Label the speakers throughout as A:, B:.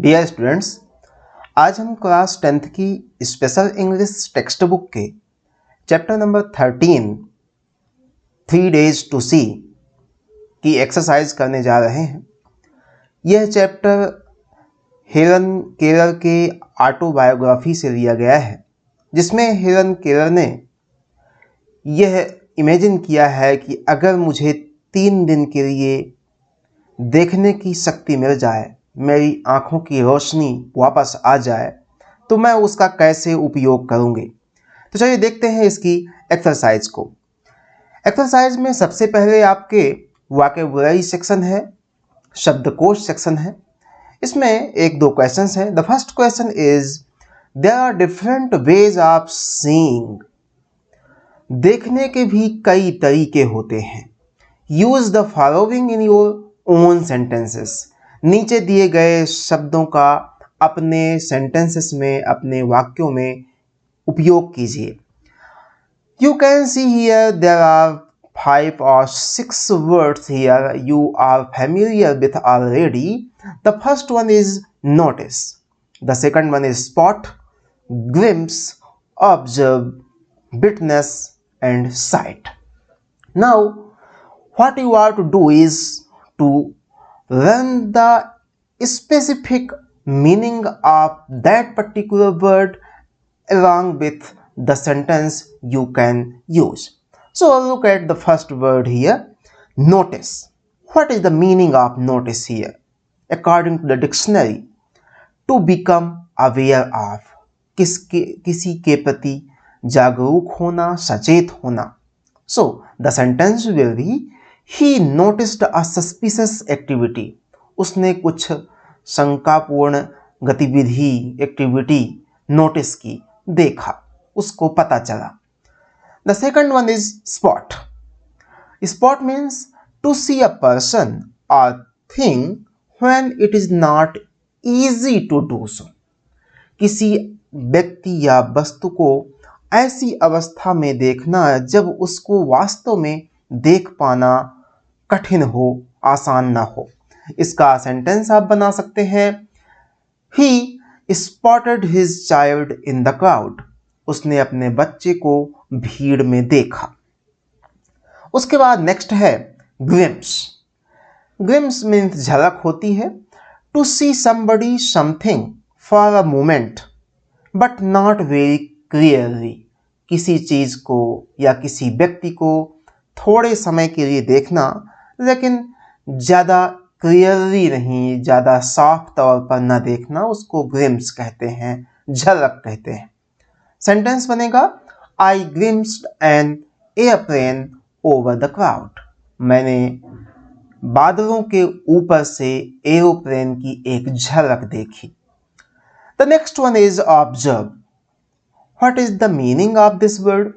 A: Dear students, आज हम class 10th की स्पेशल इंग्लिश टेक्स्ट बुक के चैप्टर नंबर 13 3 डेज टू सी की एक्सरसाइज करने जा रहे हैं। यह चैप्टर हेलन केलर के ऑटोबायोग्राफी से लिया गया है, जिसमें हेलन केलर ने यह इमेजिन किया है कि अगर मुझे 3 दिन के लिए देखने की शक्ति मिल जाए, मेरी आँखों की रोशनी वापस आ जाए, तो मैं उसका कैसे उपयोग करूँगी। तो चलिए देखते हैं इसकी एक्सरसाइज को। एक्सरसाइज में सबसे पहले आपके वोकैबुलरी सेक्शन है, शब्दकोश सेक्शन है। इसमें 1-2 क्वेश्चंस हैं। The first question is there are different ways of seeing. देखने के भी कई तरीके होते हैं। Use the following in your own sentences. नीचे दिए गए शब्दों का अपने सेंटेंसेस में, अपने वाक्यों में उपयोग कीजिए। You can see here there are 5 or 6 words here you are familiar with already. The first one is notice. The second one is spot, glimpse, observe, witness, and sight. Now, what you are to do is to learn the specific meaning of that particular word along with the sentence you can use. So look at the first word here, notice. What is the meaning of notice here? According to the dictionary, to become aware of, किसी के प्रति जागरूक होना, सचेत होना. So the sentence will be, he noticed a suspicious activity. उसने कुछ शंकापूर्ण गतिविधि, एक्टिविटी नोटिस की, देखा, उसको पता चला. The second one is spot. Spot means to see a person or thing when it is not easy to do so. किसी व्यक्ति या वस्तु को ऐसी अवस्था में देखना जब उसको वास्तव में देख पाना कठिन हो, आसान ना हो. इसका सेंटेंस आप बना सकते हैं, He spotted his child in the crowd. उसने अपने बच्चे को भीड़ में देखा. उसके बाद नेक्स्ट है glimpse. Glimpse मीन्स झलक होती है. To see somebody something for a moment but not very clearly. किसी चीज को या किसी व्यक्ति को थोड़े समय के लिए देखना, लेकिन ज़्यादा क्लियरली नहीं, ज़्यादा साफ तौर पर न देखना, उसको ग्लिम्स कहते हैं, झलक कहते हैं. सेंटेंस बनेगा, I glimpsed an airplane over the cloud. मैंने बादलों के ऊपर से एरोप्लेन की एक झलक देखी. The next one is observe. What is the meaning of this word?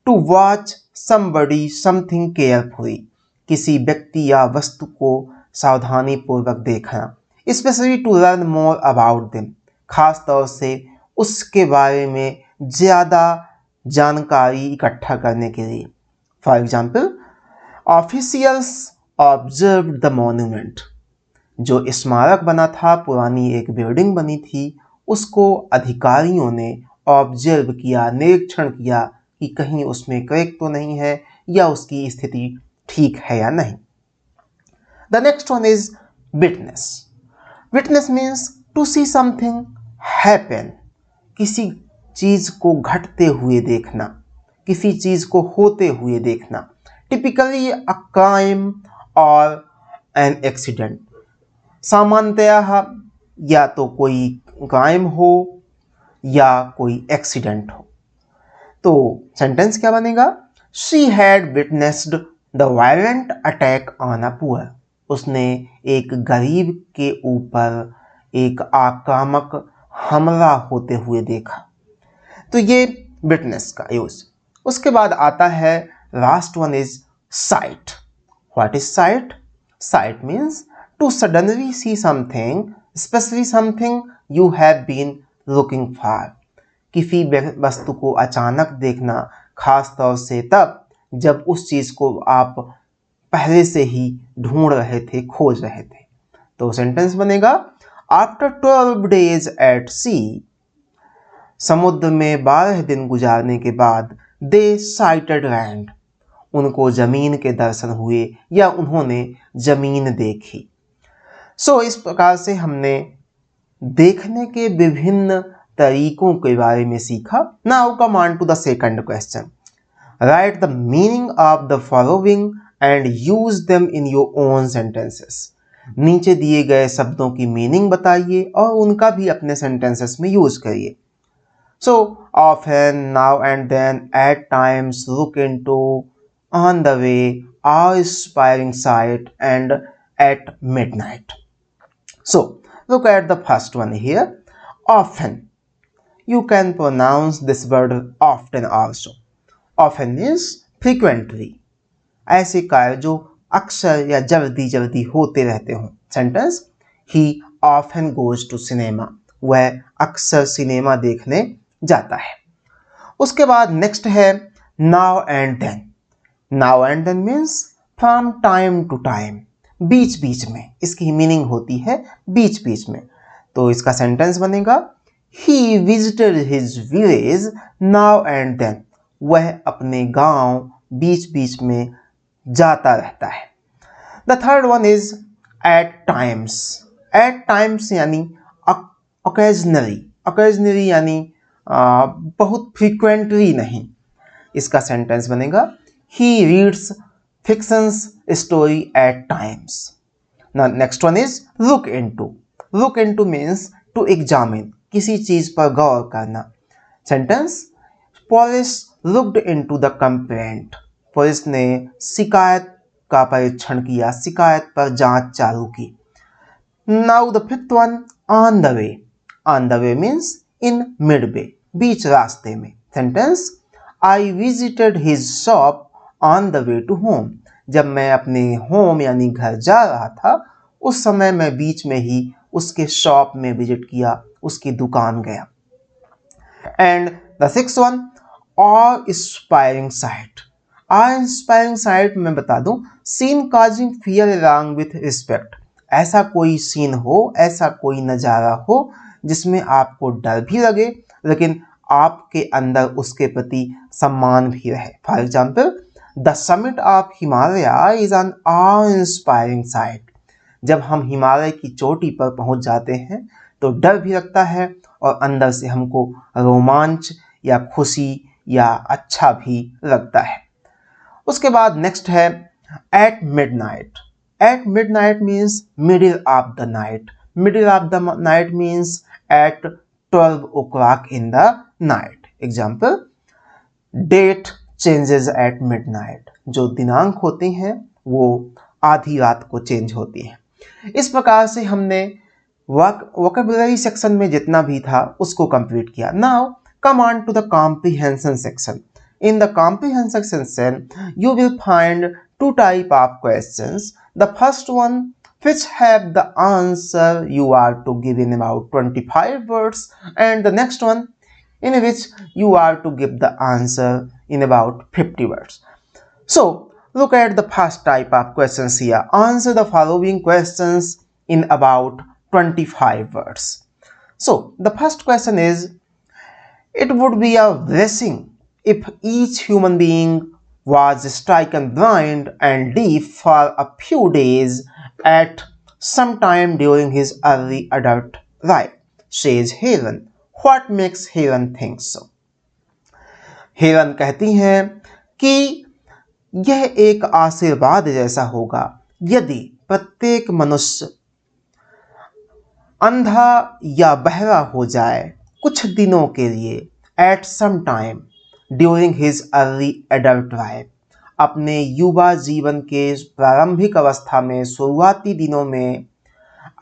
A: To watch somebody something carefully. किसी व्यक्ति या वस्तु को सावधानी पूर्वक देखना. Specially to learn more about them. खास तौर से उसके बारे में ज़्यादा जानकारी इकट्ठा करने के लिए. For example, officials observe the monument. जो स्मारक बना था, पुरानी एक बिल्डिंग बनी थी, उसको अधिकारियों ने ऑब्जर्व किया, निरीक्षण किया कि कहीं उसमें क्रैक तो नहीं है या उसकी स्थिति ठीक है या नहीं. The next one is witness. Witness means to see something happen. किसी चीज को घटते हुए देखना, किसी चीज को होते हुए देखना. Typically a crime or an accident. सामान्यतः या तो कोई क्राइम हो या कोई एक्सीडेंट हो. तो सेंटेंस क्या बनेगा? She had witnessed the violent attack on a poor. उसने एक गरीब के ऊपर एक आक्रामक हमला होते हुए देखा. तो ये विटनेस का यूज. उसके बाद आता है last one is sight. What is sight? Sight means to suddenly see something, specially something you have been looking for. किसी वस्तु को अचानक देखना, खास तौर से तब जब उस चीज को आप पहले से ही ढूंढ रहे थे, खोज रहे थे. तो सेंटेंस बनेगा, आफ्टर 12 days एट सी, समुद्र में 12 दिन गुजारने के बाद, दे साइटेड लैंड, उनको जमीन के दर्शन हुए या उन्होंने जमीन देखी। सो इस प्रकार से हमने देखने के विभिन्न तरीकों के बारे में सीखा। Now come on to the second question. Write the meaning of the following and use them in your own sentences. नीचे दिए गए शब्दों की मीनिंग बताइए और उनका भी अपने सेंटेंसेस में यूज करिए। So often, now and then, at times, look into, on the way, awe inspiring sight, and at midnight. So look at the first one here. Often. You can pronounce this word often also. Often means frequently. ऐसे कार्य जो अक्सर या जल्दी जल्दी होते रहते हों। Sentence, he often goes to cinema. वह अक्सर सिनेमा देखने जाता है। उसके बाद नेक्स्ट है now and then. Now and then means from time to time. बीच बीच में, इसकी मीनिंग होती है बीच बीच में। तो इसका सेंटेंस बनेगा He visited his village now and then. वह अपने गांव बीच बीच में जाता रहता है। The third one is at times. At times यानी occasionally. Occasionally यानी बहुत frequently नहीं। इसका सेंटेंस बनेगा He reads fictions story at times. Now next one is look into. Look into means to examine. किसी चीज पर गौर करना। Sentence, police looked into the complaint. Police ने शिकायत का परीक्षण किया, शिकायत पर जांच चालू की। Now the fifth one, on the way. On the way means in mid way, बीच रास्ते में। Sentence, I visited his shop on the way to home. जब मैं अपने होम यानी घर जा रहा था, उस समय मैं बीच में ही उसके शॉप में विजिट किया, उसकी दुकान गया। And the sixth one, awe inspiring sight. Awe inspiring sight मैं बता दूं, scene causing fear along with respect. ऐसा कोई सीन हो, ऐसा कोई नज़ारा हो जिसमें आपको डर भी लगे लेकिन आपके अंदर उसके प्रति सम्मान भी रहे। For example, the summit of Himalaya is an of inspiring site. जब हम हिमालय की चोटी पर पहुंच जाते हैं तो डर भी लगता है और अंदर से हमको रोमांच या खुशी या अच्छा भी लगता है। उसके बाद नेक्स्ट है at midnight. At midnight means middle of the night. Middle of the night means at 12 o'clock in the night. Example, date changes at midnight. जो दिनांक होती हैं वो आधी रात को चेंज होती हैं। इस प्रकार से हमने वोकैबुलरी सेक्शन में जितना भी था उसको कंप्लीट किया। Now come on to the comprehension section. In the comprehension section you will find two type of questions. The first one which have the answer you are to give in about 25 words, and the next one in which you are to give the answer in about 50 words. So look at the first type of questions here. Answer the following questions in about 25 words. So the first question is, it would be a blessing if each human being was stricken blind and deaf for a few days at some time during his early adult life, says Helen. What makes Helen think so? Helen कहती हैं कि यह एक आशीर्वाद जैसा होगा यदि प्रत्येक मनुष्य अंधा या बहरा हो जाए कुछ दिनों के लिए, at some time during his early adult life, अपने युवा जीवन के प्रारंभिक अवस्था में, शुरुआती दिनों में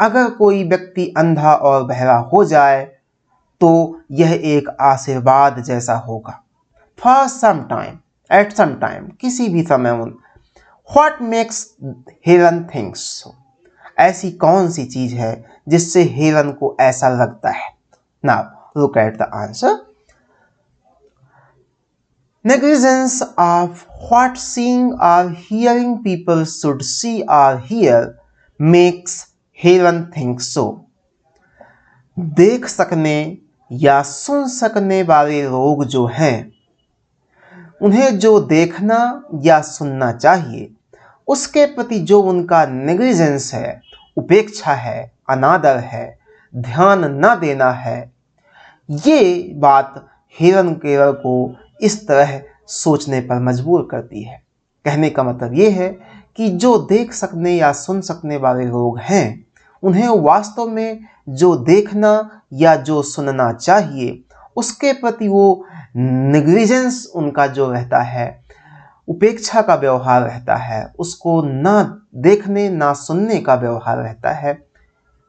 A: अगर कोई व्यक्ति अंधा और बहरा हो जाए तो यह एक आशीर्वाद जैसा होगा। For some time, at some time, किसी भी समय। What makes Helen thinks so? ऐसी कौन सी चीज है जिससे हेलन को ऐसा लगता है? Now look at the answer. Negligence of what seeing or hearing people should see or hear makes Helen think so. देख सकने या सुन सकने वाले लोग जो हैं, उन्हें जो देखना या सुनना चाहिए उसके प्रति जो उनका नेग्लिजेंस है, उपेक्षा है, अनादर है, ध्यान न देना है, ये बात हेलन केलर को इस तरह सोचने पर मजबूर करती है। कहने का मतलब ये है कि जो देख सकने या सुन सकने वाले लोग हैं, उन्हें वास्तव में जो देखना या जो सुनना चाहिए उसके प्रति वो नेग्लिजेंस उनका जो रहता है, उपेक्षा का व्यवहार रहता है, उसको ना देखने ना सुनने का व्यवहार रहता है।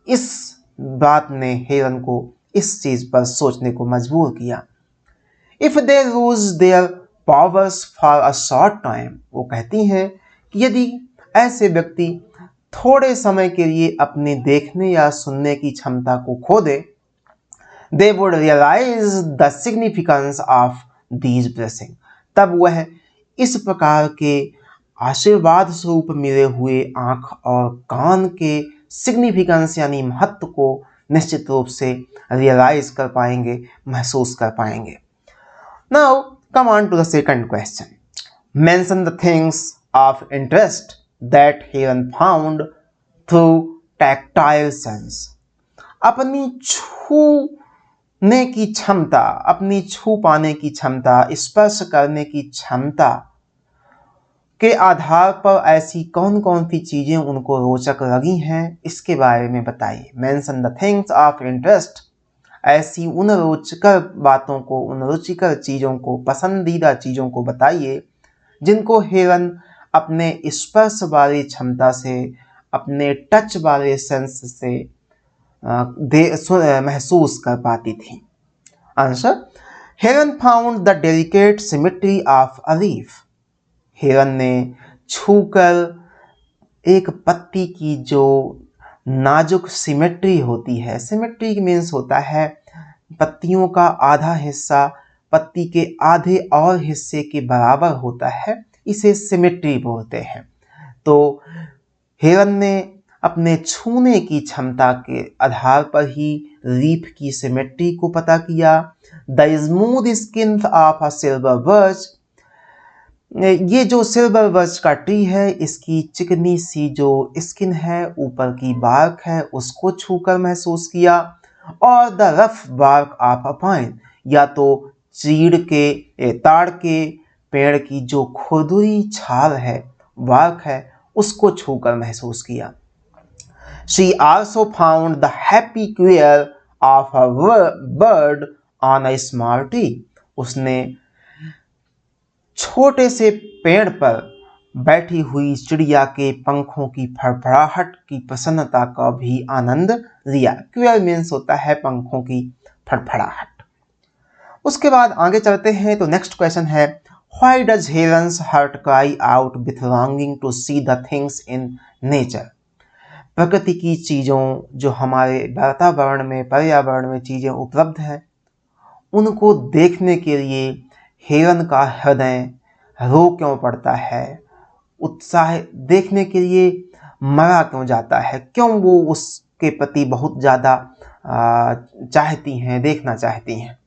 A: इस बात ने हेलन को इस चीज पर सोचने को मजबूर किया। If they lose their powers for a short time, वो कहती हैं कि यदि ऐसे व्यक्ति थोड़े समय के लिए अपने देखने या सुनने की क्षमता को खो दे, they would realise the significance of these blessing, तब वह इस प्रकार के आशीर्वाद स्वरूप मिले हुए आंख और कान के सिग्निफिकेंस यानी महत्व को निश्चित रूप से रियलाइज कर पाएंगे, महसूस कर पाएंगे। Now come on to the second question. Mention the things of interest that Helen found through tactile sense. अपनी छूने की क्षमता, अपनी छू पाने की क्षमता, स्पर्श करने की क्षमता के आधार पर ऐसी कौन कौन सी चीजें उनको रोचक लगी हैं, इसके बारे में बताइए। Mention the things of interest, ऐसी उन रोचकर बातों को, उन रुचिकर चीजों को, पसंदीदा चीजों को बताइए जिनको हेलन अपने स्पर्श वाली क्षमता से, अपने टच वाले सेंस से महसूस कर पाती थी। Answer, Helen found the delicate symmetry of a leaf. Helen ने छूकर एक पत्ती की जो नाजुक सिमेट्री होती है, सिमेट्री मीन्स होता है पत्तियों का आधा हिस्सा पत्ती के आधे और हिस्से के बराबर होता है, इसे सिमेट्री बोलते हैं। तो हेलन ने अपने छूने की क्षमता के आधार पर ही लीफ की सिमेट्री को पता किया। The smooth skin of a silver birch, ये जो सिल्वर बर्च का ट्री है, इसकी चिकनी सी जो स्किन है, ऊपर की बार्क है, उसको छूकर महसूस किया। और the rough bark of a pine, या तो चीड़ के ताड़ के पेड़ की जो खुरदुरी छाल है, बार्क है, उसको छूकर महसूस किया। She also found the happy quail of a bird on a small tree. उसने छोटे से पेड़ पर बैठी हुई चिड़िया के पंखों की फड़फड़ाहट की प्रसन्नता का भी आनंद लिया। क्वेल मीन्स होता है पंखों की फड़फड़ाहट। उसके बाद आगे चलते हैं तो नेक्स्ट क्वेश्चन है, why does Helen's heart cry out with longing to see the things in nature. प्रकृति की चीज़ों, जो हमारे वातावरण में, पर्यावरण में चीज़ें उपलब्ध हैं, उनको देखने के लिए हेलन का हृदय रो क्यों पड़ता है, उत्साह देखने के लिए मरा क्यों जाता है, क्यों वो उसके प्रति बहुत ज़्यादा चाहती हैं, देखना चाहती हैं।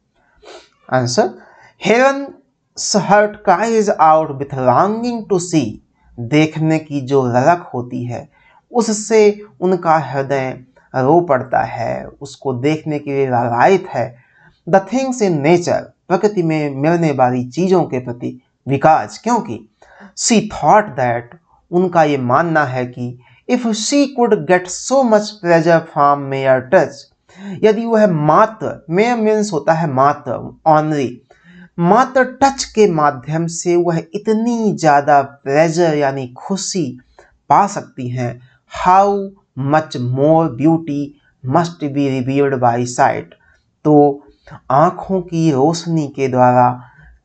A: Answer, Helen's heart cries out with longing to see, देखने की जो ललक होती है उससे उनका हृदय रो पड़ता है, उसको देखने के लिए लालायित है। द थिंग्स इन नेचर, प्रकृति में मिलने वाली चीज़ों के प्रति विकास, क्योंकि शी थॉट दैट, उनका ये मानना है कि if she could get so much pleasure from mayor touch, यदि वह मात्र, मेयर मीन्स होता है मात्र, ऑनली, मात्र टच के माध्यम से वह इतनी ज़्यादा प्लेजर यानी खुशी पा सकती हैं, how much more beauty must be revealed by site, तो आँखों की रोशनी के द्वारा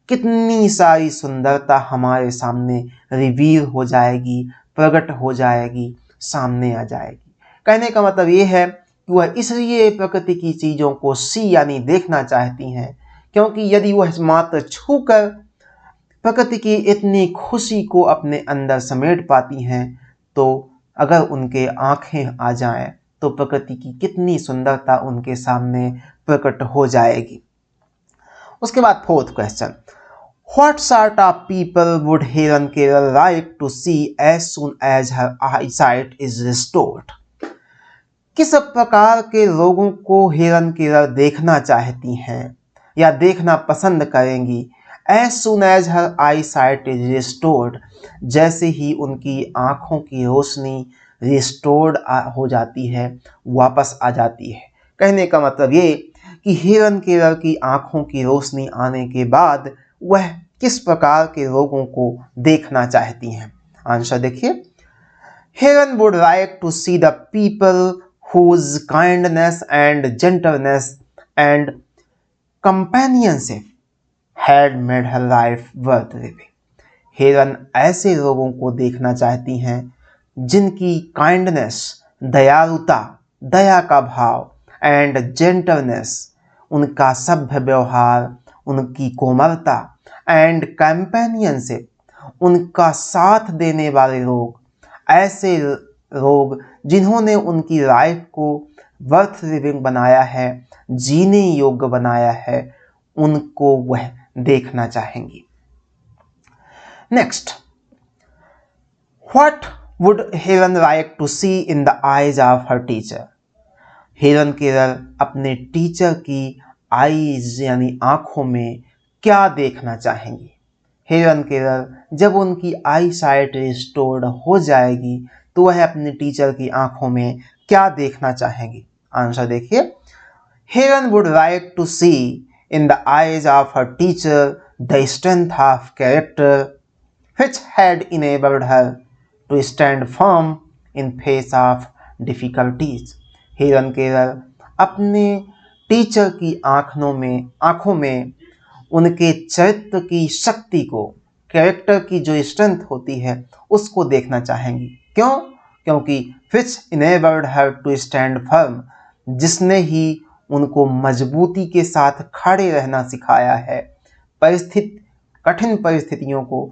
A: कितनी सारी सुंदरता हमारे सामने रिवील हो जाएगी, प्रकट हो जाएगी, सामने आ जाएगी। कहने का मतलब ये है कि वह इसलिए प्रकृति की चीज़ों को सी यानी देखना चाहती हैं, क्योंकि यदि वह मात्र छूकर प्रकृति की इतनी खुशी को अपने अंदर समेट पाती हैं, तो अगर उनके आँखें आ जाएं तो प्रकृति की कितनी सुंदरता उनके सामने प्रकट हो जाएगी। उसके बाद fourth question, What sort of people would Helen Keller like to see as soon as her eyesight is restored? किस प्रकार के लोगों को हेलन केलर देखना चाहती हैं या देखना पसंद करेंगी as soon as her eyesight is restored, जैसे ही उनकी आंखों की रोशनी रिस्टोर्ड हो जाती है, वापस आ जाती है। कहने का मतलब ये कि हेलन केलर की आंखों की रोशनी आने के बाद वह किस प्रकार के लोगों को देखना चाहती हैं। आंसर देखिए, Helen would like to see the people whose kindness and gentleness and companionship had made her life worth living. Helen ऐसे लोगों को देखना चाहती हैं जिनकी काइंडनेस, दयालुता, दया का भाव, एंड जेंटलनेस, उनका सभ्य व्यवहार, उनकी कोमलता, एंड कंपेनियनशिप, उनका साथ देने वाले लोग, ऐसे लोग जिन्होंने उनकी लाइफ को वर्थ लिविंग बनाया है, जीने योग्य बनाया है, उनको वह देखना चाहेंगी। Next, what would Helen like to see in the eyes of her teacher? Helen Keller अपने टीचर की आईज यानी आंखों में क्या देखना चाहेंगी? हेलन केलर जब उनकी आई साइट रिस्टोर्ड हो जाएगी तो वह अपने टीचर की आंखों में क्या देखना चाहेंगी? आंसर देखिए, Helen would like to see in the eyes of her teacher the strength of character which had enabled her to stand firm in face of difficulties. Helen Keller अपने टीचर की आंखों में उनके चरित्र की शक्ति को, कैरेक्टर की जो स्ट्रेंथ होती है, उसको देखना चाहेंगी। क्यों? क्योंकि which enabled her to stand firm, जिसने ही उनको मजबूती के साथ खड़े रहना सिखाया है, कठिन परिस्थितियों को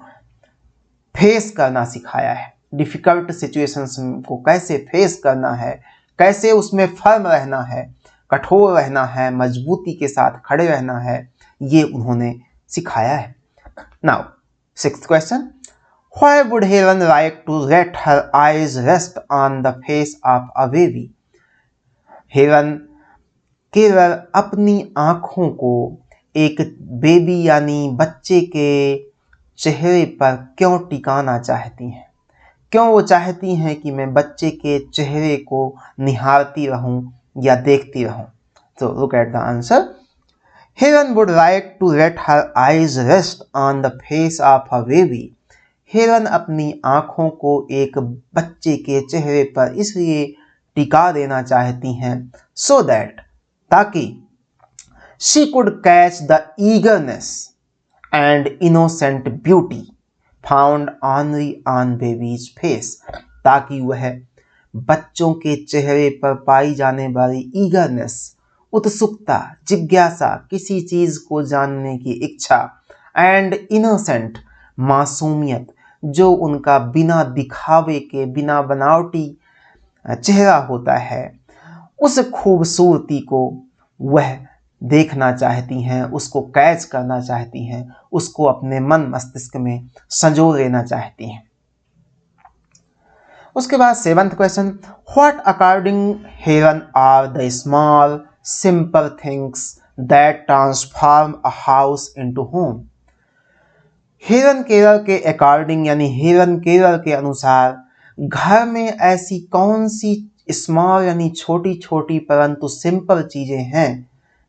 A: फेस करना सिखाया है, डिफिकल्ट सिचुएशंस को कैसे फेस करना है, कैसे उसमें फर्म रहना है, कठोर रहना है, मजबूती के साथ खड़े रहना है, ये उन्होंने सिखाया है। Now sixth question, why would Helen like to let her eyes rest on the face of a baby? Helen Keller अपनी आंखों को एक बेबी यानी बच्चे के चेहरे पर क्यों टिकाना चाहती हैं? क्यों वो चाहती हैं कि मैं बच्चे के चेहरे को निहारती रहूं या देखती रहूं? तो look at the answer, Helen would like to let her eyes rest on the face of a baby. Helen अपनी आंखों को एक बच्चे के चेहरे पर इसलिए टिका देना चाहती हैं सो दैट, ताकि she could catch the eagerness and innocent beauty found only on baby's face, ताकि वह बच्चों के चेहरे पर पाई जाने वाली ईगरनेस, उत्सुकता, जिज्ञासा, किसी चीज को जानने की इच्छा, एंड इनोसेंट, मासूमियत, जो उनका बिना दिखावे के, बिना बनावटी चेहरा होता है, उस खूबसूरती को वह देखना चाहती हैं, उसको कैच करना चाहती हैं, उसको अपने मन मस्तिष्क में संजो लेना चाहती हैं। उसके बाद seventh question, what according Helen are the small simple things that transform a house into home? Helen Keller के अकॉर्डिंग यानी हेलन केलर के अनुसार घर में ऐसी कौन सी स्मॉल यानी छोटी छोटी परंतु सिंपल चीजें हैं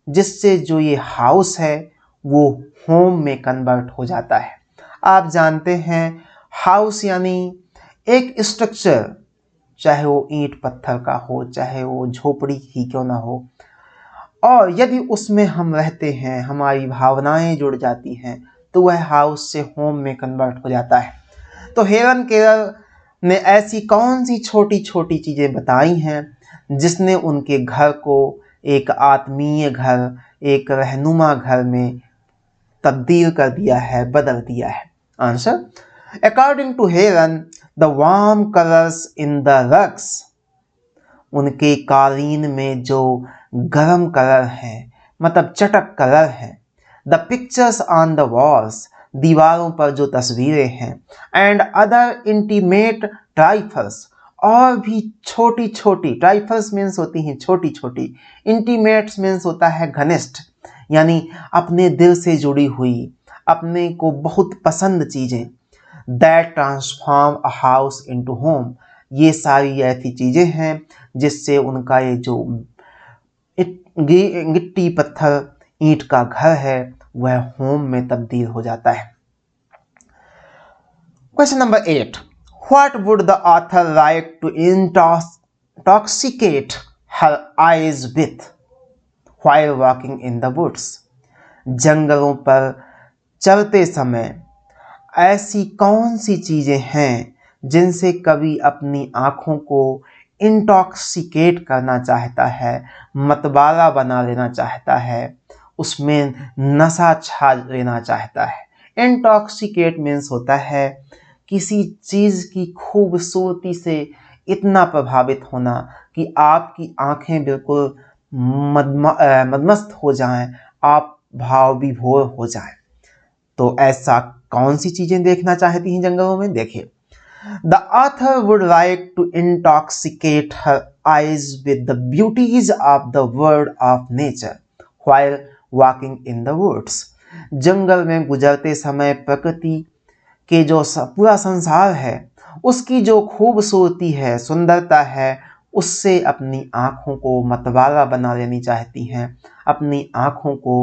A: जिससे जो ये हाउस है वो होम में कन्वर्ट हो जाता है। आप जानते हैं हाउस यानी एक स्ट्रक्चर, चाहे वो ईंट पत्थर का हो, चाहे वो झोपड़ी ही क्यों ना हो, और यदि उसमें हम रहते हैं, हमारी भावनाएं जुड़ जाती हैं, तो वह हाउस से होम में कन्वर्ट हो जाता है। तो हेलन केलर ने ऐसी कौन सी छोटी छोटी चीजें बताई हैं जिसने उनके घर को एक आत्मीय घर, एक रहनुमा घर में तब्दील कर दिया है, बदल दिया है? Answer, according to Helen the warm colours in the rugs उनके कालीन में जो गरम कलर है, मतलब चटक कलर है, the pictures on the walls, दीवारों पर जो तस्वीरें हैं, एंड अदर इंटीमेट ट्राइफल्स, और भी छोटी छोटी, ट्राइफल्स मीन्स होती हैं छोटी छोटी, इंटीमेट्स मीन्स होता है घनिष्ठ, यानी अपने दिल से जुड़ी हुई, अपने को बहुत पसंद चीज़ें, that transform a house into home, ये सारी ऐसी चीज़ें हैं जिससे उनका ये जो गिट्टी पत्थर ईंट का घर है वह होम में तब्दील हो जाता है। Question number 8, what would the author like to intoxicate her eyes with while walking in the woods, जंगलों पर चलते समय ऐसी कौन सी चीज़ें हैं जिनसे कवि अपनी आँखों को इंटॉक्सिकेट करना चाहता है, मतवाला बना लेना चाहता है, उसमें नशा छा लेना चाहता है। इंटॉक्सिकेट मीन्स होता है किसी चीज़ की खूबसूरती से इतना प्रभावित होना कि आपकी आँखें बिल्कुल मदमस्त हो जाएं, आप भाव विभोर हो जाएं। तो ऐसा कौन सी चीज़ें देखना चाहती हैं जंगलों में? देखिए, The author would like to intoxicate her eyes with the beauties of the world of nature while walking in the woods. जंगल में गुजरते समय प्रकृति के जो पूरा संसार है उसकी जो खूबसूरती है, सुंदरता है, उससे अपनी आँखों को मतवाला बना लेनी चाहती हैं, अपनी आँखों को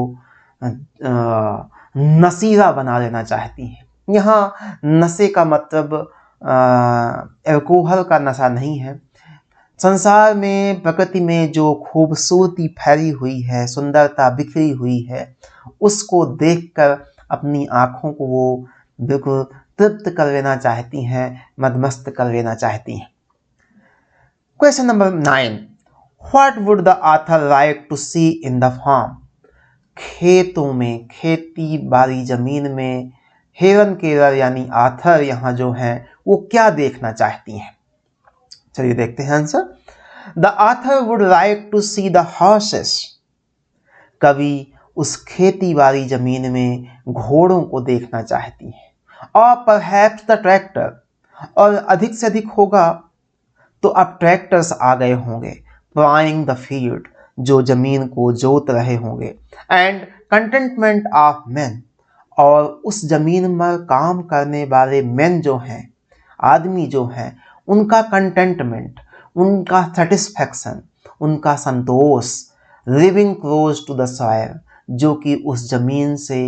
A: नशीला बना लेना चाहती हैं। यहाँ नशे का मतलब अल्कोहल का नशा नहीं है। संसार में, प्रकृति में जो खूबसूरती फैली हुई है, सुंदरता बिखरी हुई है, उसको देखकर अपनी आँखों को वो बिल्कुल तृप्त कर लेना चाहती हैं, मदमस्त कर लेना चाहती हैं। Question number 9, what would the author like to see in the farm, खेतों में, खेती बाड़ी जमीन में हेलन केलर यानी आथर यहाँ जो है वो क्या देखना चाहती हैं? चलिए देखते हैं answer. The author would like to see the horses, कवि उस खेती बाड़ी जमीन में घोड़ों को देखना चाहती हैं, और परहैप्स द ट्रैक्टर, और अधिक से अधिक होगा तो अब ट्रैक्टर्स आ गए होंगे, प्लाइंग द फील्ड, जो जमीन को जोत रहे होंगे, एंड कंटेंटमेंट ऑफ मैन, और उस जमीन पर काम करने वाले मैन जो हैं, आदमी जो हैं, उनका कंटेंटमेंट, उनका सेटिस्फैक्शन, उनका संतोष, living close to the soil, जो कि उस जमीन से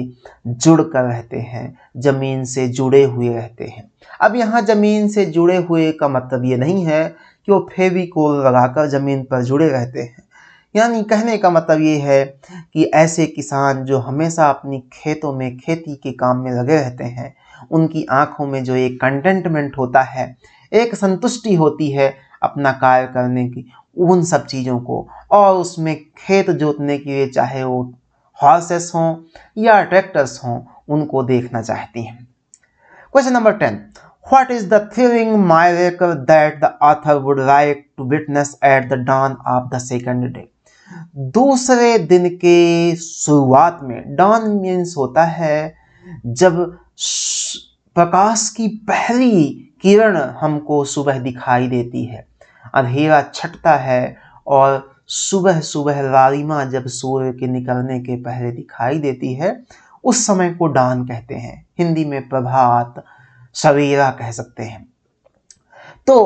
A: जुड़ कर रहते हैं, जमीन से जुड़े हुए रहते हैं। अब यहाँ जमीन से जुड़े हुए का मतलब ये नहीं है कि वो फेविकोल लगाकर जमीन पर जुड़े रहते हैं, यानी कहने का मतलब ये है कि ऐसे किसान जो हमेशा अपनी खेतों में खेती के काम में लगे रहते हैं, उनकी आंखों में जो एक कंटेंटमेंट होता है, एक संतुष्टि होती है अपना कार्य करने की, उन सब चीज़ों को, और उसमें खेत जोतने के लिए चाहे वो हॉर्सेस हों या ट्रैक्टर्स हों, उनको देखना चाहती हैं। Question number 10, What is the thrilling miracle that the author would like to witness at the dawn of the second day? दूसरे दिन के शुरुआत में, dawn मीन्स होता है जब प्रकाश की पहली किरण हमको सुबह दिखाई देती है, अंधेरा छटता है और सुबह सुबह लालिमा जब सूर्य के निकलने के पहले दिखाई देती है, उस समय को dawn कहते हैं। हिंदी में प्रभात, सवेरा कह सकते हैं। तो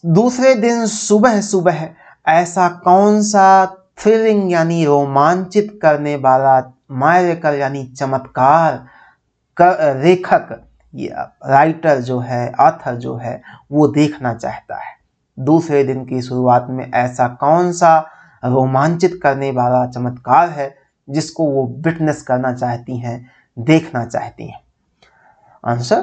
A: दूसरे दिन सुबह सुबह ऐसा कौन सा थ्रिलिंग यानी रोमांचित करने वाला मायरेकल यानी चमत्कार लेखक या राइटर जो है, ऑथर जो है, वो देखना चाहता है। दूसरे दिन की शुरुआत में ऐसा कौन सा रोमांचित करने वाला चमत्कार है जिसको वो विटनेस करना चाहती हैं, देखना चाहती हैं। Answer: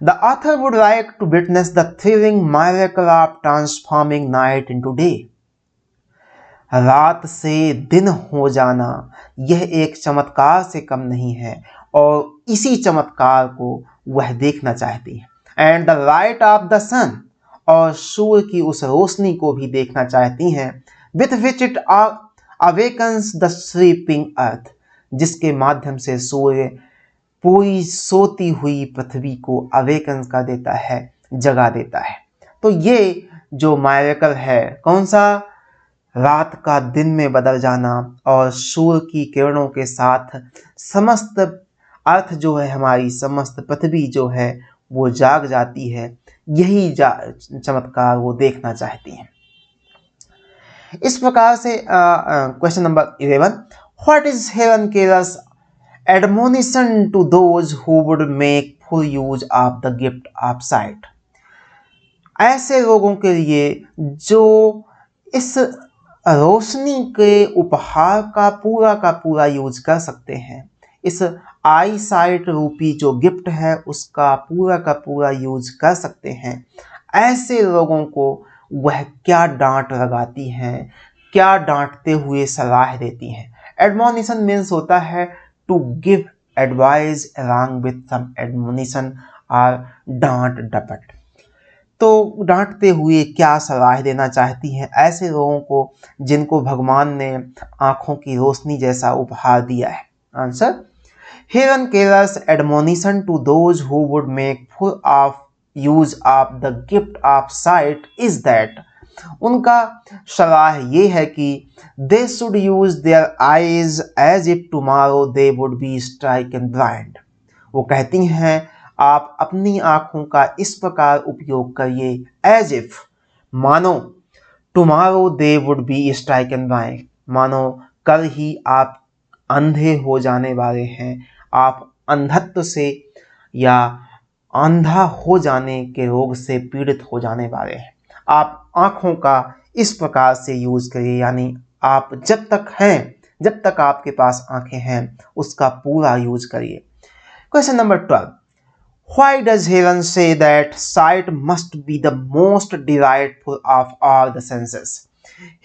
A: The author would like to witness the thrilling miracle of transforming night into day. रात से दिन हो जाना यह एक चमत्कार से कम नहीं है, और इसी चमत्कार को वह देखना चाहती है। And the light of the sun, और सूर्य की उस रोशनी को भी देखना चाहती हैं, with which it awakens the sleeping earth, जिसके माध्यम से सूर्य पूरी सोती हुई पृथ्वी को अवेकन कर देता है, जगा देता है। तो ये जो मायरेकल है, कौन सा, रात का दिन में बदल जाना और सूर्य की किरणों के साथ समस्त अर्थ जो है, हमारी समस्त पृथ्वी जो है वो जाग जाती है, यही चमत्कार वो देखना चाहती हैं। इस प्रकार से question number 11, what is Helen Keller's admonition to those who would make full use of the gift of sight. ऐसे लोगों के लिए जो इस रोशनी के उपहार का पूरा यूज कर सकते हैं, इस आई साइट रूपी जो गिफ्ट है उसका पूरा यूज कर सकते हैं, ऐसे लोगों को वह क्या डांट लगाती हैं, क्या डांटते हुए सलाह देती हैं। एडमोनिशन मीन्स होता है to give advice along with some admonition और डांट डपट। तो डांटते हुए क्या सलाह देना चाहती हैं ऐसे लोगों को जिनको भगवान ने आंखों की रोशनी जैसा उपहार दिया है। Answer, Helen Keller's admonition to those who would make full of use of the gift of sight is that, उनका सलाह ये है कि they should use their eyes as if tomorrow they would be strike and blind. वो कहती हैं आप अपनी आंखों का इस प्रकार उपयोग करिए एज इफ, मानो, tomorrow they would be strike and blind, मानो कल ही आप अंधे हो जाने वाले हैं, आप अंधत्व से या अंधा हो जाने के रोग से पीड़ित हो जाने वाले हैं। आप आंखों का इस प्रकार से यूज करिए, यानी आप जब तक हैं, जब तक आपके पास आंखें हैं उसका पूरा यूज करिए। Question number 12, why does Helen say that sight must be the most delightful of all the senses?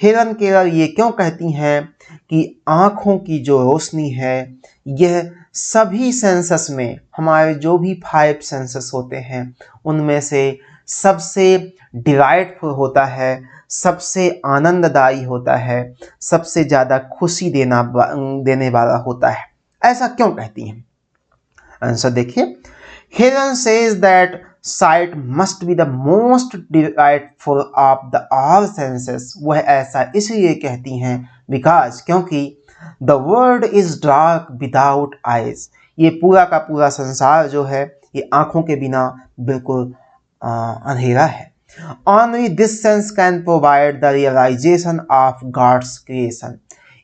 A: Helen Keller ये क्यों कहती हैं कि आँखों की जो रोशनी है यह सभी सेंसस में, हमारे जो भी 5 सेंसस होते हैं उनमें से सबसे डिलाइटफुल होता है, सबसे आनंददायी होता है, सबसे ज़्यादा खुशी देने वाला होता है। ऐसा क्यों कहती हैं? आंसर देखिए, Helen says that sight must be the most delightful of the all senses। वह ऐसा इसलिए कहती हैं because, क्योंकि the world is dark without eyes। ये पूरा का पूरा संसार जो है ये आंखों के बिना बिल्कुल अंधेरा है। Only this sense can provide the realization of God's creation।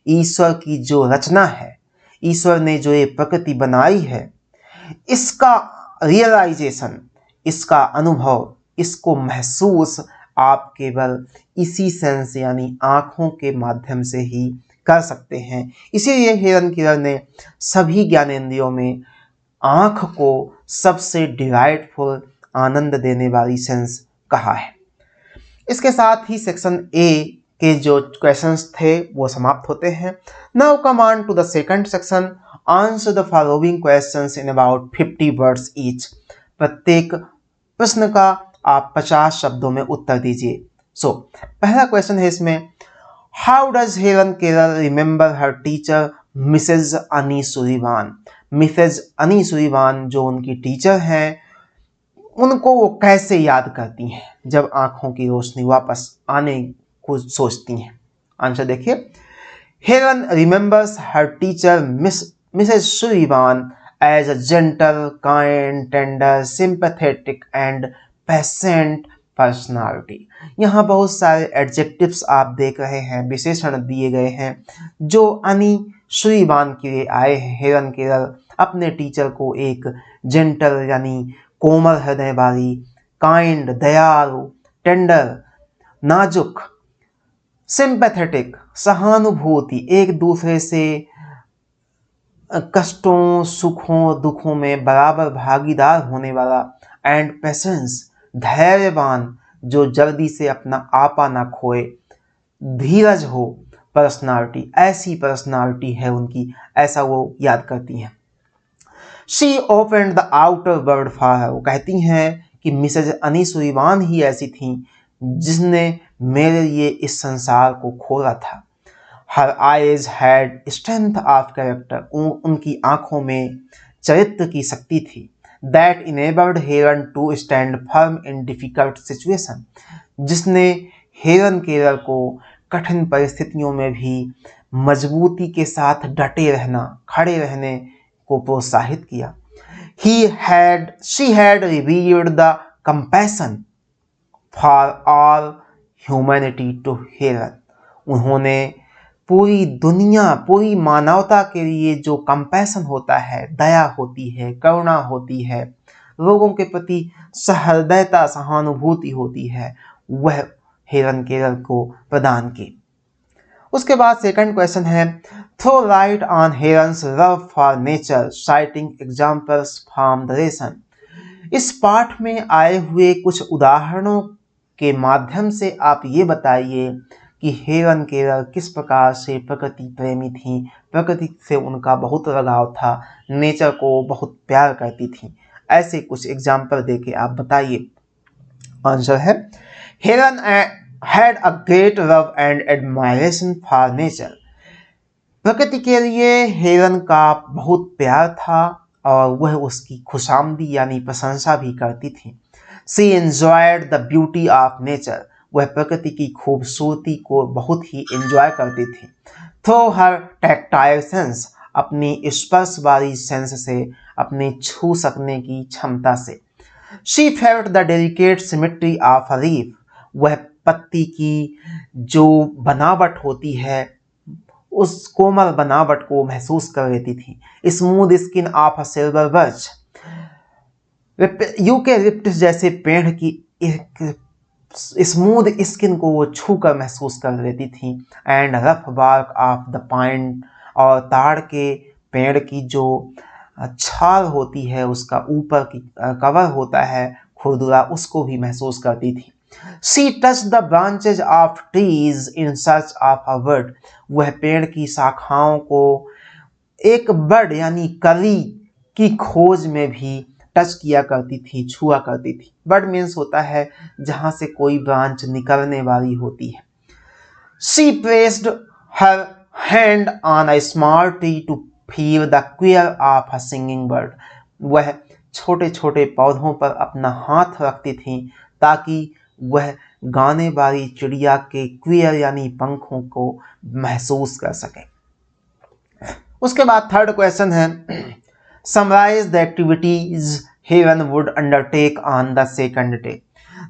A: ईश्वर की जो रचना है, ईश्वर ने जो ये प्रकृति बनाई है, इसका रियलाइजेशन, इसका अनुभव, इसको महसूस आप केवल इसी सेंस यानी आँखों के माध्यम से ही कर सकते हैं। इसीलिए हेलन केलर ने सभी ज्ञानेंद्रियों में आँख को सबसे डिलाइटफुल, आनंद देने वाली सेंस कहा है। इसके साथ ही सेक्शन ए के जो क्वेश्चंस थे वो समाप्त होते हैं। Now come on to the second section, answer the following questions in about 50 words each. प्रत्येक प्रश्न का आप 50 शब्दों में उत्तर दीजिए। पहला क्वेश्चन है इसमें, how does Helen Keller remember her teacher Mrs Annie Sullivan. Mrs Annie सुरीवान जो उनकी टीचर हैं, उनको वो कैसे याद करती हैं जब आंखों की रोशनी वापस आने को सोचती हैं। आंसर देखिए, Helen remembers her teacher Mrs Sullivan as a gentle, kind, tender, sympathetic and patient personality. यहाँ बहुत सारे एडजेक्टिव्स आप देख रहे हैं, विशेषण दिए गए हैं जो अनी सुरीवान के लिए आए हैं। हेलन केलर अपने टीचर को एक जेंटल यानी कोमल हृदय वाली, काइंड दयालु, टेंडर नाजुक, सिंपैथेटिक सहानुभूति, एक दूसरे से कष्टों सुखों दुखों में बराबर भागीदार होने वाला, एंड पेशेंस धैर्यवान जो जल्दी से अपना आपा ना खोए, धीरज हो पर्सनालिटी, ऐसी पर्सनालिटी है उनकी, ऐसा वो याद करती हैं। She opened the outer world for her. वो कहती हैं कि मिसेज अनी सुलेमान ही ऐसी थी जिसने मेरे लिए इस संसार को खोला था। Her eyes had strength of character, उनकी आंखों में चरित्र की शक्ति थी। That enabled Helen to stand firm in difficult situation, जिसने हेरन केरल को कठिन परिस्थितियों में भी मजबूती के साथ डटे रहना, खड़े रहने को प्रोत्साहित किया। She had revealed the compassion for all humanity to Heron. उन्होंने पूरी दुनिया, पूरी मानवता के लिए जो कंपैशन होता है, दया होती है, करुणा होती है, लोगों के प्रति सहृदयता, सहानुभूति होती है, वह हेरन केरल को प्रदान की। उसके बाद सेकंड क्वेश्चन है, throw light on Helen's love for nature citing examples from the lesson. इस पाठ में आए हुए कुछ उदाहरणों के माध्यम से आप ये बताइए कि हेरन केरल किस प्रकार से प्रकृति प्रेमी थी, प्रकृति से उनका बहुत लगाव था, नेचर को बहुत प्यार करती थी। ऐसे कुछ एग्जाम्पल देके आप बताइए। आंसर है, हेरन had a great love and admiration for nature. प्रकृति के लिए हेरन का बहुत प्यार था और वह उसकी खुशामदी यानी प्रशंसा भी करती थी। She enjoyed the beauty of nature. वह प्रकृति की खूबसूरती को बहुत ही एंजॉय करती थी। Through her tactile sense, अपनी स्पर्श वाली सेंस से, अपने छू सकने की क्षमता से। She felt the delicate symmetry of a leaf. वह पत्ती की जो बनावट होती है, उस कोमल बनावट को महसूस कर लेती थी। Smooth skin of a silver birch, eucalyptus जैसे पेड़ की एक स्मूथ स्किन को वो छू कर महसूस कर लेती थी। And rough bark of the pine, और ताड़ के पेड़ की जो छाल होती है, उसका ऊपर की कवर होता है खुरदुरा, उसको भी महसूस करती थी। She touched the branches of trees in search of a bird. वह पेड़ की शाखाओं को एक बर्ड यानी कली की खोज में भी टच किया करती थी, छुआ करती थी। बर्ड मीन्स होता है जहां से कोई ब्रांच निकलने वाली होती है। She placed her hand on a small tree to feel the quiver of a singing bird. वह छोटे छोटे पौधों पर अपना हाथ रखती थी ताकि वह गाने वाली चिड़िया के क्वियर यानी पंखों को महसूस कर सके। उसके बाद थर्ड क्वेश्चन है, summarise the activities Helen would undertake on the second day.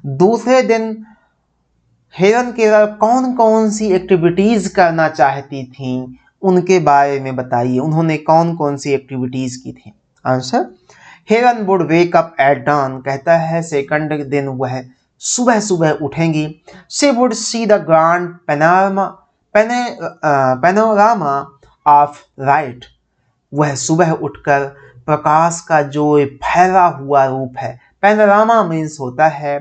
A: दूसरे दिन हेरन केरल कौन कौन सी एक्टिविटीज करना चाहती थी, उनके बारे में बताइए। उन्होंने कौन कौन सी एक्टिविटीज की थी। Answer, Helen would wake up at dawn, कहता है सेकंड दिन वह सुबह सुबह उठेंगी। She would see the grand panorama of light, वह सुबह उठकर प्रकाश का जो फैला हुआ रूप है, पैनोरामा मीन्स होता है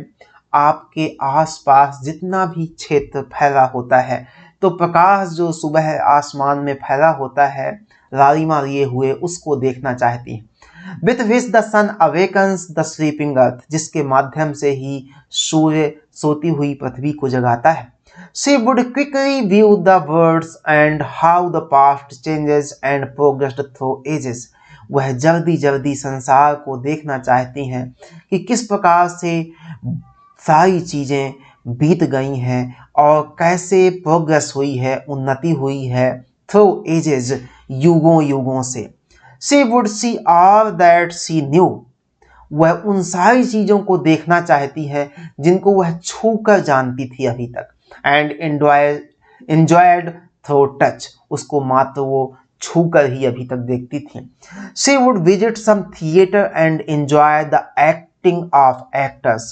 A: आपके आसपास जितना भी क्षेत्र फैला होता है, तो प्रकाश जो सुबह आसमान में फैला होता है लालिमा लिए हुए, उसको देखना चाहती है। With which the sun awakens the sleeping earth, जिसके माध्यम से ही सूर्य सोती हुई पृथ्वी को जगाता है। She would quickly view the words and how the past changes and progressed through ages. वह जल्दी जल्दी संसार को देखना चाहती हैं कि किस प्रकार से सारी चीजें बीत गई हैं और कैसे प्रोग्रेस हुई है, उन्नति हुई है थ्रू एजेस, युगों युगों से। She would see all that she knew. वह उन सारी चीजों को देखना चाहती है जिनको वह छू कर जानती थी अभी तक। And enjoyed through touch, उसको मात्र वो छू कर ही अभी तक देखती थी। She would visit some theater and enjoy the acting of actors.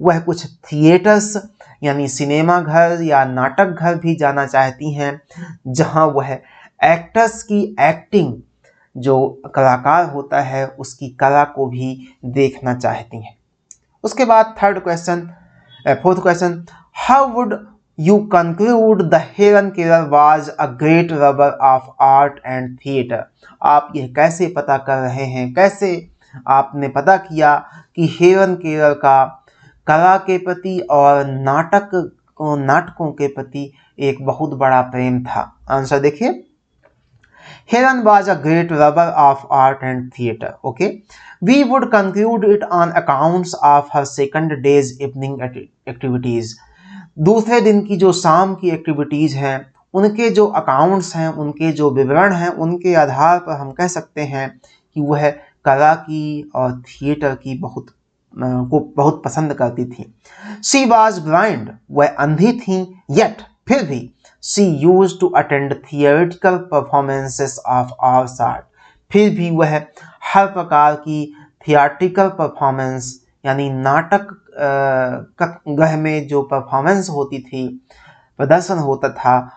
A: वह कुछ थिएटर्स यानी सिनेमा घर या नाटक घर भी जाना चाहती हैं जहां वह एक्टर्स की एक्टिंग, जो कलाकार होता है उसकी कला को भी देखना चाहती हैं। उसके बाद fourth question, how would you conclude the heron Kerala was a great lover of art and theatre. आप यह कैसे पता कर रहे हैं, कैसे आपने पता किया कि हेलन केलर का कला के प्रति और नाटकों के प्रति एक बहुत बड़ा प्रेम था। आंसर देखिए, Helen was a great lover of art and theatre. Okay, we would conclude it on accounts of her second day's evening activities. दूसरे दिन की जो शाम की एक्टिविटीज हैं, उनके जो अकाउंट्स हैं, उनके जो विवरण हैं, उनके आधार पर हम कह सकते हैं कि वह कला की और थिएटर की बहुत पसंद करती थी। शी वॉज ब्लाइंड, वह अंधी थी, येट फिर भी she used to attend theoretical performances of arts art, फिर भी वह हर प्रकार की थिएट्रिकल परफॉर्मेंस यानी नाटक गृह में जो परफॉर्मेंस होती थी, प्रदर्शन होता था,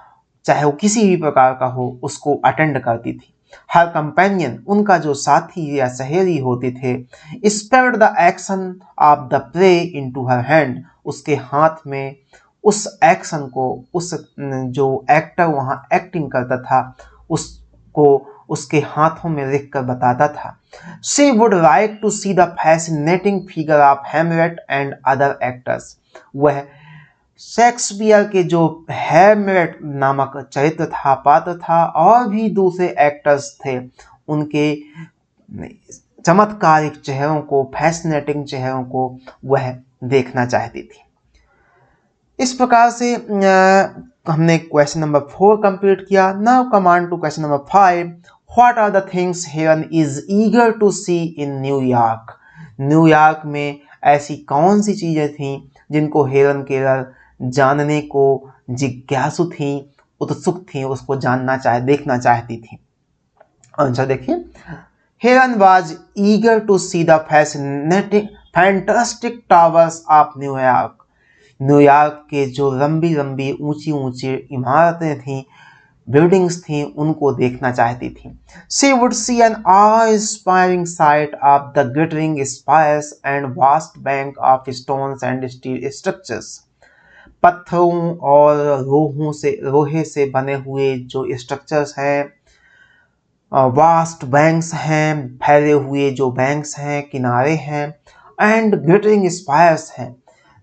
A: चाहे वो किसी भी प्रकार का हो, उसको अटेंड करती थी। हर कंपेनियन, उनका जो साथी या सहेली होते थे, spared the action of the play into her hand, उसके हाथ में उस एक्शन को, उस जो एक्टर वहाँ एक्टिंग करता था उसको उसके हाथों में लिख कर बताता था। She would like to see the fascinating figure of Hamlet and other actors. वह शेक्सपियर के जो हैमलेट नामक चरित्र था, पात्र था, और भी दूसरे एक्टर्स थे, उनके चमत्कारिक चेहरों को, फैसिनेटिंग चेहरों को वह देखना चाहती थी। इस प्रकार से हमने क्वेश्चन नंबर 4 कंप्लीट किया। Now come on to question number 5। What are the things Helen is eager to see in New York? New York में ऐसी कौन सी चीजें थीं जिनको हेलन केलर जानने को जिज्ञासु थी, उत्सुक थी, उसको देखना चाहती थी? आंसर देखिए, Helen was eager to see the fantastic towers of New York. New York के जो लंबी लंबी ऊंची ऊंची इमारतें थीं, बिल्डिंग्स थीं, उनको देखना चाहती थी। She would see an awe-inspiring sight of the glittering spires and vast bank of stones and steel structures. पत्थरों और लोहे से बने हुए जो स्ट्रक्चर्स हैं, वास्ट बैंक्स हैं, फैले हुए जो बैंक्स हैं, किनारे हैं, एंड ग्लिटरिंग स्पायर्स हैं,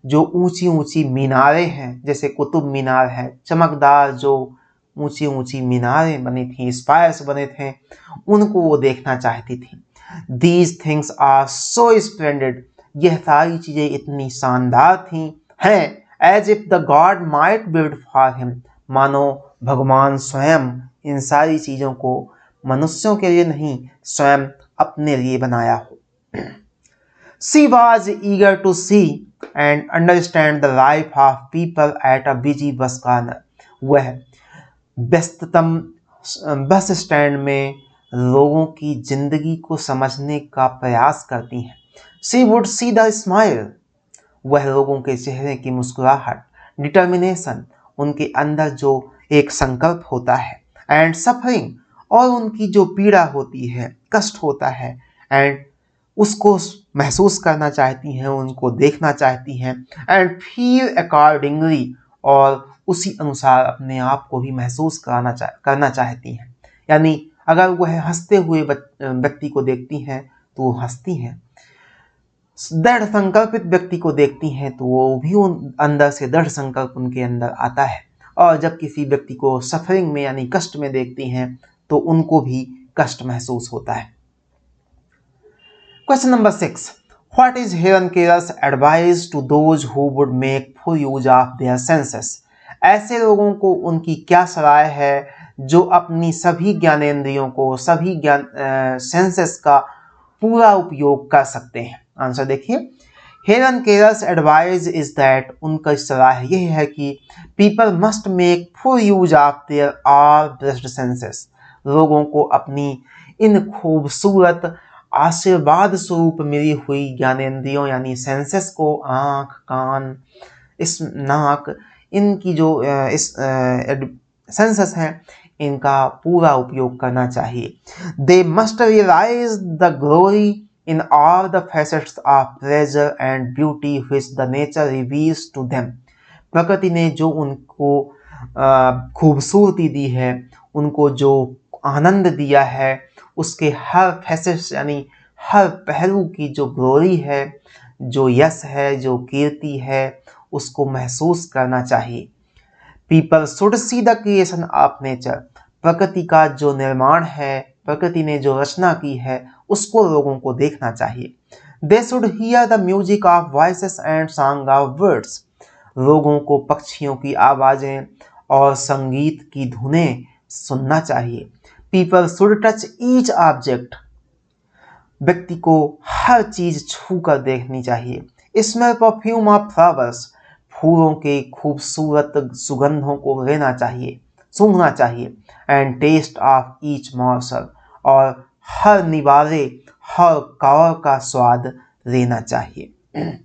A: जो ऊंची ऊंची मीनारें हैं, जैसे कुतुब मीनार है, चमकदार जो ऊंची ऊंची मीनारें बनी थी, स्पायर्स बने थे, उनको वो देखना चाहती थी। These things are so splendid, यह सारी चीजें इतनी शानदार थी हैं, as if the God might build for him, मानो भगवान स्वयं इन सारी चीजों को मनुष्यों के लिए नहीं, स्वयं अपने लिए बनाया हो। She was eager to see and understand the life of people at a busy bus corner. वह व्यस्ततम बस स्टैंड में लोगों की जिंदगी को समझने का प्रयास करती हैं। She would see the smile. वह लोगों के चेहरे की मुस्कुराहट, डिटर्मिनेशन, उनके अंदर जो एक संकल्प होता है, एंड सफरिंग, और उनकी जो पीड़ा होती है, कष्ट होता है, एंड उसको महसूस करना चाहती हैं, उनको देखना चाहती हैं, एंड फील अकॉर्डिंगली, और उसी अनुसार अपने आप को भी महसूस करना चाहती हैं। यानी अगर वह हंसते हुए व्यक्ति को देखती हैं तो वो हंसती हैं, दृढ़ संकल्पित व्यक्ति को देखती हैं तो वो भी उन अंदर से दृढ़ संकल्प उनके अंदर आता है, और जब किसी व्यक्ति को सफरिंग में यानी कष्ट में देखती हैं तो उनको भी कष्ट महसूस होता है। Question number 6। What is Helen Keller's advice to those who would make full use of their senses? ऐसे लोगों को उनकी क्या सलाह है जो अपनी सभी ज्ञानेंद्रियों को, सभी सेंसेस का पूरा उपयोग कर सकते हैं? आंसर देखिए, Helen Keller's advice is that, उनका सलाह यह है कि people must make full use of their all blessed senses. लोगों को अपनी इन खूबसूरत आशीर्वाद स्वरूप मिली हुई ज्ञानेंद्रियों यानी सेंसेस को, आँख, कान, इस नाक, इनकी जो सेंसेस हैं, इनका पूरा उपयोग करना चाहिए। They must realise the glory in all the facets of pleasure and beauty which the nature reveals to them. प्रकृति ने जो उनको खूबसूरती दी है, उनको जो आनंद दिया है, उसके हर फैसेट्स यानी हर पहलू की जो ग्लोरी है, जो यश है, जो कीर्ति है, उसको महसूस करना चाहिए। People should see the creation of nature, प्रकृति का जो निर्माण है, प्रकृति ने जो रचना की है, उसको लोगों को देखना चाहिए। They should hear the music of voices and song of words, लोगों को पक्षियों की आवाज़ें और संगीत की धुनें सुनना चाहिए। People should touch each object, व्यक्ति को हर चीज छू कर देखनी चाहिए। स्मेल परफ्यूम ऑफ फ्लावर्स, फूलों के खूबसूरत सुगंधों को लेना चाहिए, सूंघना चाहिए। And taste of each morsel, और हर निवाले, हर कौर का स्वाद लेना चाहिए।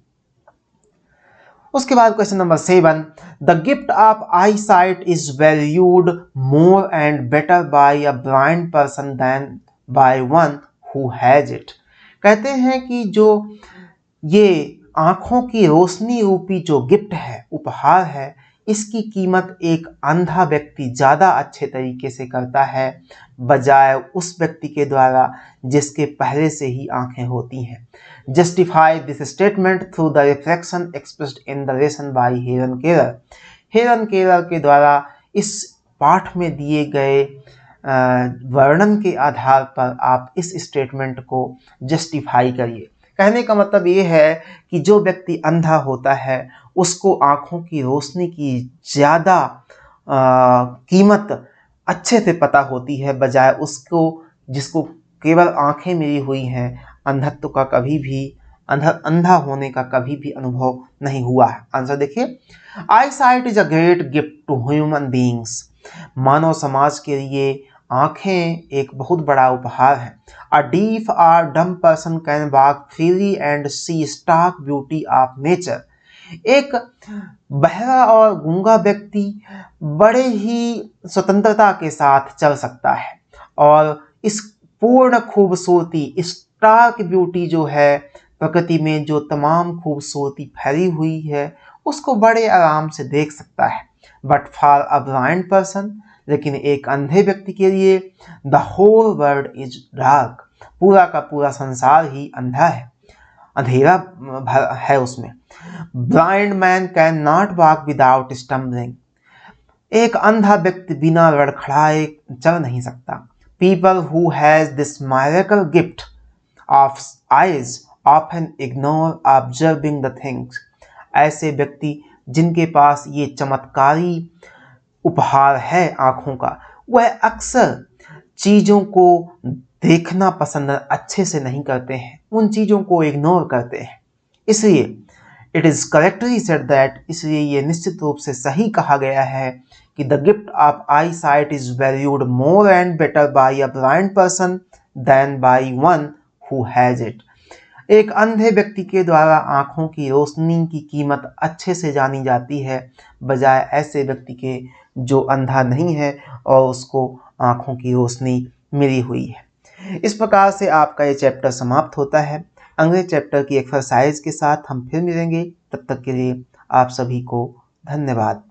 A: उसके बाद question number 7, the gift of eye site is valued more and better by a blind person than by one who has it. कहते हैं कि जो ये आंखों की रोशनी रूपी जो गिफ्ट है, उपहार है, इसकी कीमत एक अंधा व्यक्ति ज़्यादा अच्छे तरीके से करता है बजाय उस व्यक्ति के द्वारा जिसके पहले से ही आंखें होती हैं। Justify this statement through the reflection expressed in the lesson bye Helen Keller. Helen Keller के द्वारा इस पाठ में दिए गए वर्णन के आधार पर आप इस स्टेटमेंट को जस्टिफाई करिए। कहने का मतलब ये है कि जो व्यक्ति अंधा होता है उसको आँखों की रोशनी की ज़्यादा कीमत अच्छे से पता होती है बजाय उसको जिसको केवल आँखें मिली हुई हैं, अंधत्व का कभी भी अंधा होने का कभी भी अनुभव नहीं हुआ है। आंसर देखिए, आई site is a great gift to human beings. मानव समाज के लिए आँखें एक बहुत बड़ा उपहार है। अ डीफ और dumb person can walk freely and see stark beauty of nature. एक बहरा और गूंगा व्यक्ति बड़े ही स्वतंत्रता के साथ चल सकता है और इस पूर्ण खूबसूरती, स्टार्क ब्यूटी जो है, प्रकृति में जो तमाम खूबसूरती फैली हुई है, उसको बड़े आराम से देख सकता है। But for a blind person, लेकिन एक अंधे व्यक्ति के लिए the whole world is dark, पूरा का पूरा संसार ही अंधा है, अंधेरा है उसमें। Blind man can not walk without stumbling, एक अंधा व्यक्ति बिना लड़खड़ाए चल नहीं सकता। People who has this मायरेकल gift of eyes often ignore observing the things. ऐसे व्यक्ति जिनके पास ये चमत्कारी उपहार है आँखों का, वह अक्सर चीज़ों को देखना पसंद अच्छे से नहीं करते हैं, उन चीज़ों को इग्नोर करते हैं। इसलिए it is correctly said that, इसलिए ये निश्चित रूप से सही कहा गया है कि the gift of eye site is valued more and better by a blind person than by one who has it. एक अंधे व्यक्ति के द्वारा आँखों की रोशनी की कीमत अच्छे से जानी जाती है बजाय ऐसे व्यक्ति के जो अंधा नहीं है और उसको आँखों की रोशनी मिली हुई है। इस प्रकार से आपका ये चैप्टर समाप्त होता है। अगले चैप्टर की एक्सरसाइज के साथ हम फिर मिलेंगे। तब तक के लिए आप सभी को धन्यवाद।